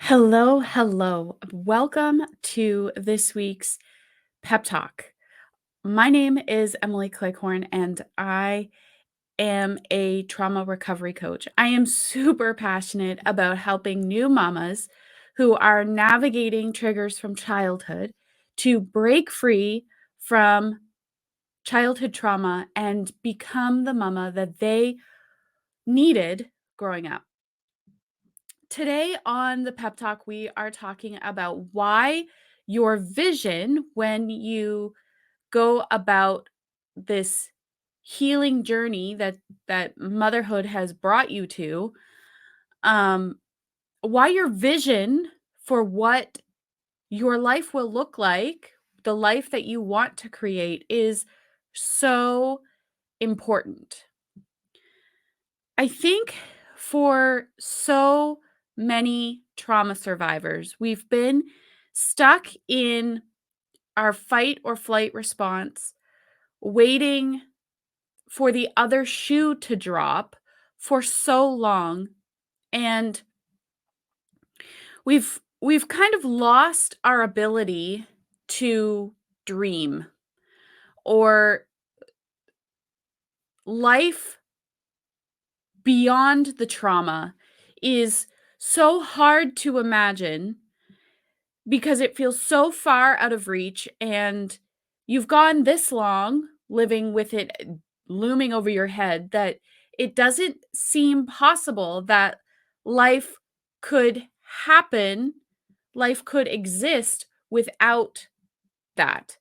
Hello, hello. Welcome to this week's pep talk. My name is Emily Cleghorn, and I am a trauma recovery coach. I am super passionate about helping new mamas who are navigating triggers from childhood to break free from childhood trauma and become the mama that they needed growing up. Today on the Pep Talk, we are talking about why your vision, when you go about this healing journey that motherhood has brought you to, um, why your vision for what your life will look like, the life that you want to create, is so important. I think for so many trauma survivors, we've been stuck in our fight or flight response, waiting for the other shoe to drop for so long. And we've kind of lost our ability to dream, or life beyond the trauma is so hard to imagine because it feels so far out of reach, and you've gone this long living with it looming over your head that it doesn't seem possible that life could happen, life could exist without that.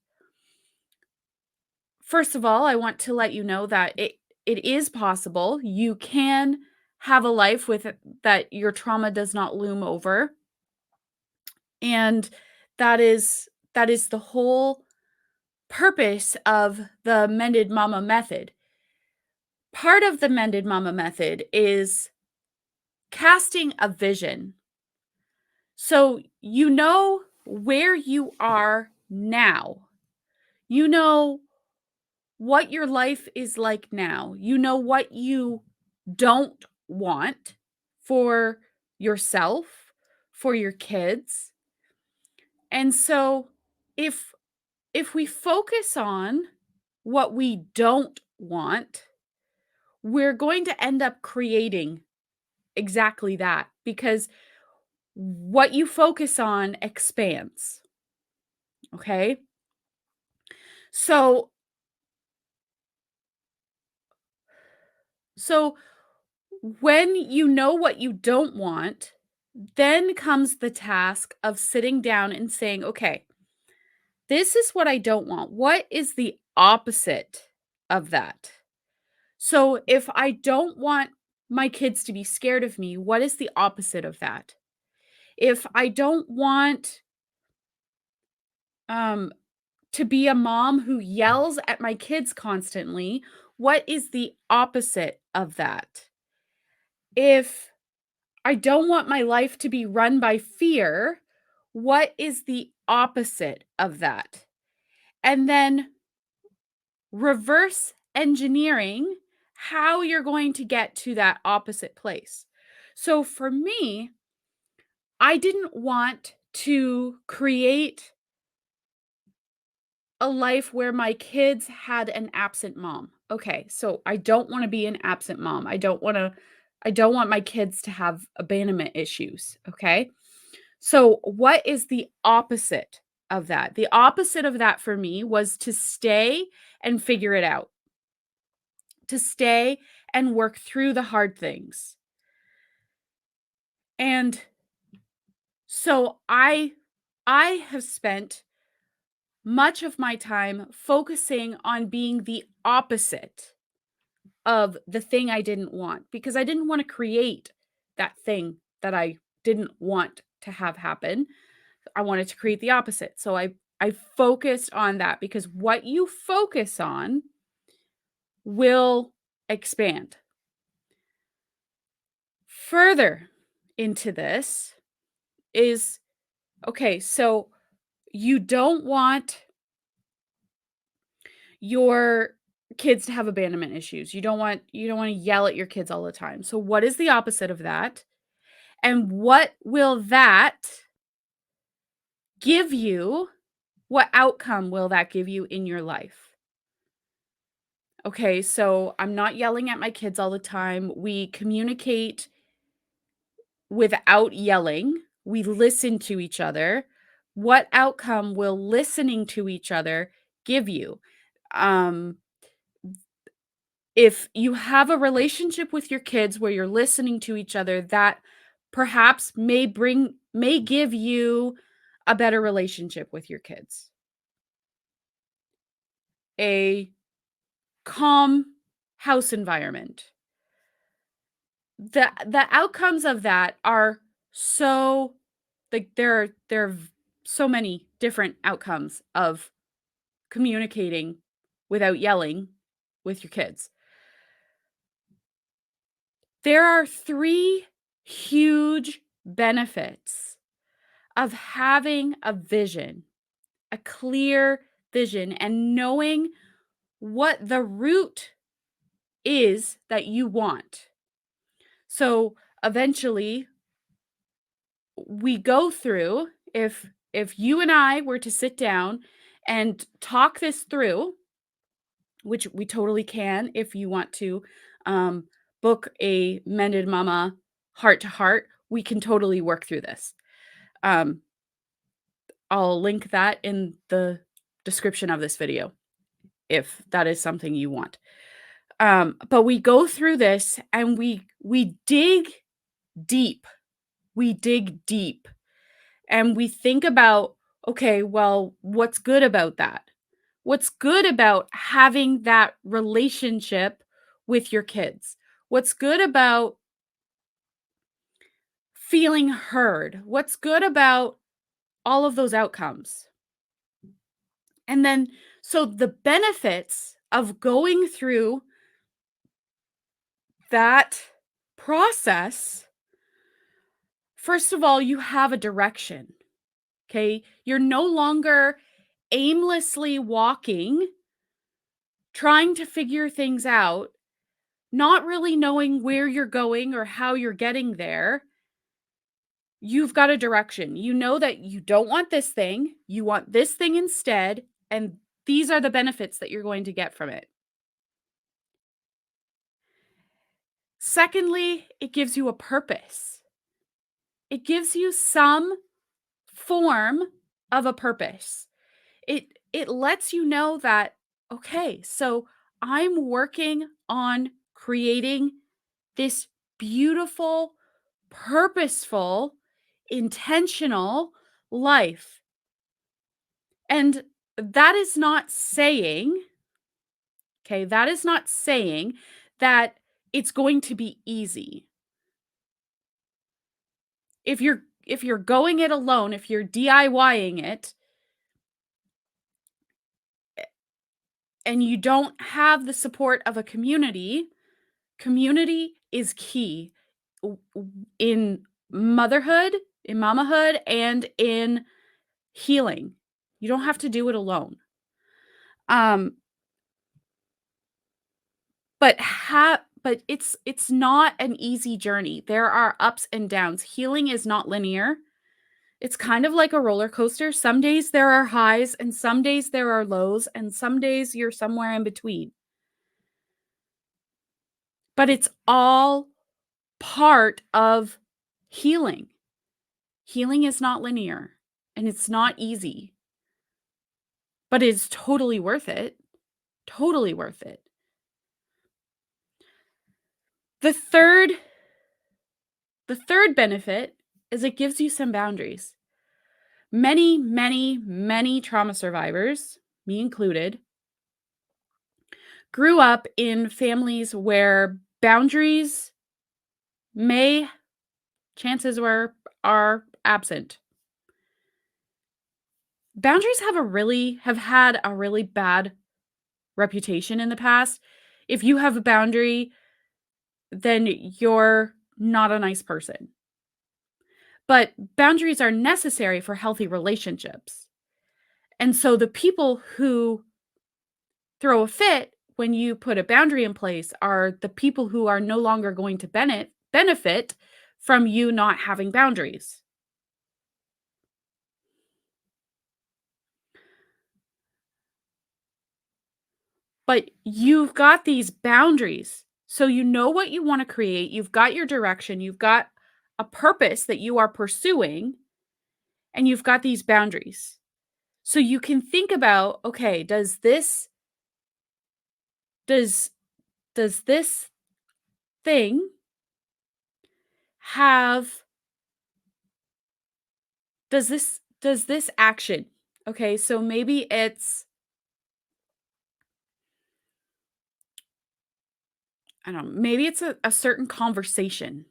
First of all, I want to let you know that it is possible. You can have a life with that your trauma does not loom over. And that is the whole purpose of the Mended Mama method. Part of the Mended Mama method is casting a vision. So you know where you are now. You know what your life is like now. You know what you don't want for yourself, for your kids. And so if if we focus on what we don't want, we're going to end up creating exactly that, because what you focus on expands. Okay. So, so when you know what you don't want, then comes the task of sitting down and saying, okay, this is what I don't want. What is the opposite of that? So if I don't want my kids to be scared of me, what is the opposite of that? If I don't want um to be a mom who yells at my kids constantly, what is the opposite of that? If I don't want my life to be run by fear, what is the opposite of that? And then reverse engineering how you're going to get to that opposite place. So for me, I didn't want to create a life where my kids had an absent mom. Okay, so I don't want to be an absent mom. I don't want my kids to have abandonment issues, okay? So what is the opposite of that? The opposite of that for me was to stay and figure it out. To stay and work through the hard things. And so I have spent much of my time focusing on being the opposite of the thing I didn't want, because I didn't want to create that thing that I didn't want to have happen. I wanted to create the opposite. So I focused on that, because what you focus on will expand. Further into this is, okay, so you don't want your kids to have abandonment issues. You don't want to yell at your kids all the time. So what is the opposite of that? And what will that give you? What outcome will that give you in your life? Okay, so I'm not yelling at my kids all the time. We communicate without yelling. We listen to each other. What outcome will listening to each other give you? Um, if you have a relationship with your kids where you're listening to each other, that perhaps may give you a better relationship with your kids. A calm house environment. The outcomes of that are so like there are so many different outcomes of communicating without yelling with your kids. There are 3 huge benefits of having a vision, a clear vision, and knowing what the route is that you want. So eventually, we go through if you and I were to sit down and talk this through, which we totally can if you want to book a Mended Mama heart to heart, we can totally work through this. Um, I'll link that in the description of this video if that is something you want. But we go through this and we dig deep. We dig deep and we think about, okay, well, what's good about that? What's good about having that relationship with your kids? What's good about feeling heard? What's good about all of those outcomes? And then, so the benefits of going through that process, first of all, you have a direction. Okay. You're no longer aimlessly walking, trying to figure things out, not really knowing where you're going or how you're getting there. You've got a direction. You know that you don't want this thing, you want this thing instead, and these are the benefits that you're going to get from it. Secondly, it gives you a purpose. It gives you some form of a purpose. It lets you know that, okay, so I'm working on creating this beautiful, purposeful, intentional life. And that is not saying, okay, that is not saying that it's going to be easy. If you're going it alone, if you're DIYing it and you don't have the support of a community, community is key in motherhood, in mamahood, and in healing. You don't have to do it alone. Um, but it's not an easy journey. There are ups and downs. Healing is not linear. It's kind of like a roller coaster. Some days there are highs and some days there are lows and some days you're somewhere in between. But it's all part of healing. Healing is not linear and it's not easy, but it's totally worth it. Totally worth it. The third the third benefit is it gives you some boundaries. Many, many, many trauma survivors, me included, grew up in families where boundaries may chances were are absent. Boundaries have had a really bad reputation in the past. If you have a boundary, then you're not a nice person. But boundaries are necessary for healthy relationships. And so the people who throw a fit when you put a boundary in place are the people who are no longer going to benefit from you not having boundaries. But you've got these boundaries. So you know what you want to create, you've got your direction, you've got a purpose that you are pursuing, and you've got these boundaries. So you can think about, okay, does does this thing have does this action, okay, so maybe it's, I don't know, maybe it's a certain conversation,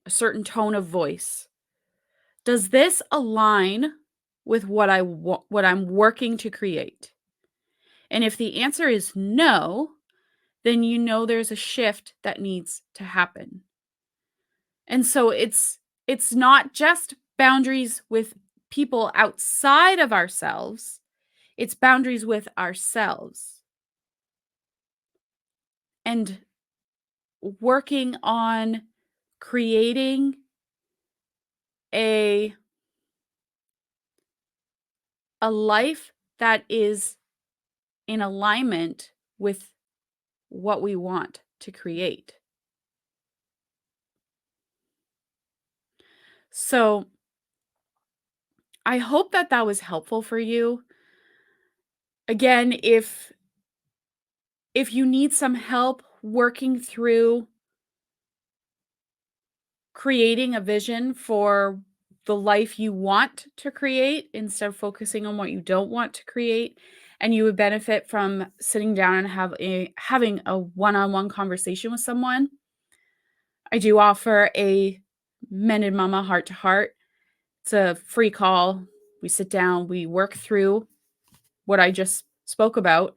a certain tone of voice. Does this align with what I'm working to create? And if the answer is no, then you know there's a shift that needs to happen. And so it's not just boundaries with people outside of ourselves, it's boundaries with ourselves. And working on creating a a life that is in alignment with what we want to create. So, I hope that that was helpful for you. Again, if you need some help working through creating a vision for the life you want to create instead of focusing on what you don't want to create, and you would benefit from sitting down and having a one-on-one conversation with someone, I do offer a Mended Mama heart to heart. It's a free call. We sit down, we work through what I just spoke about,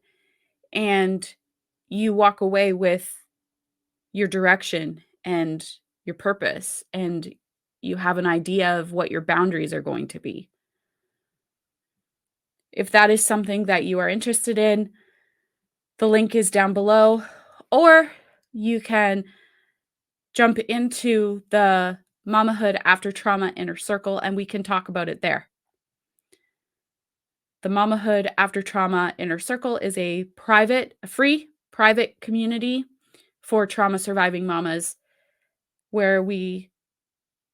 and you walk away with your direction and your purpose, and you have an idea of what your boundaries are going to be. If that is something that you are interested in, the link is down below, or you can jump into the Mamahood After Trauma Inner Circle and we can talk about it there. The Mamahood After Trauma Inner Circle is a free private community for trauma surviving mamas where we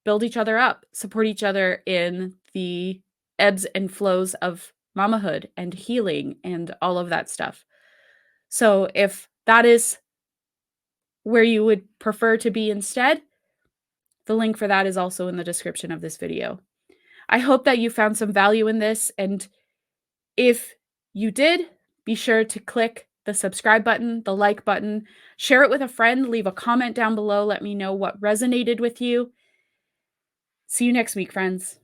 build each other up, support each other in the ebbs and flows of mamahood and healing and all of that stuff. So if that is where you would prefer to be instead, the link for that is also in the description of this video. I hope that you found some value in this, and if you did, be sure to click the subscribe button, the like button, share it with a friend, leave a comment down below, let me know what resonated with you. See you next week, friends.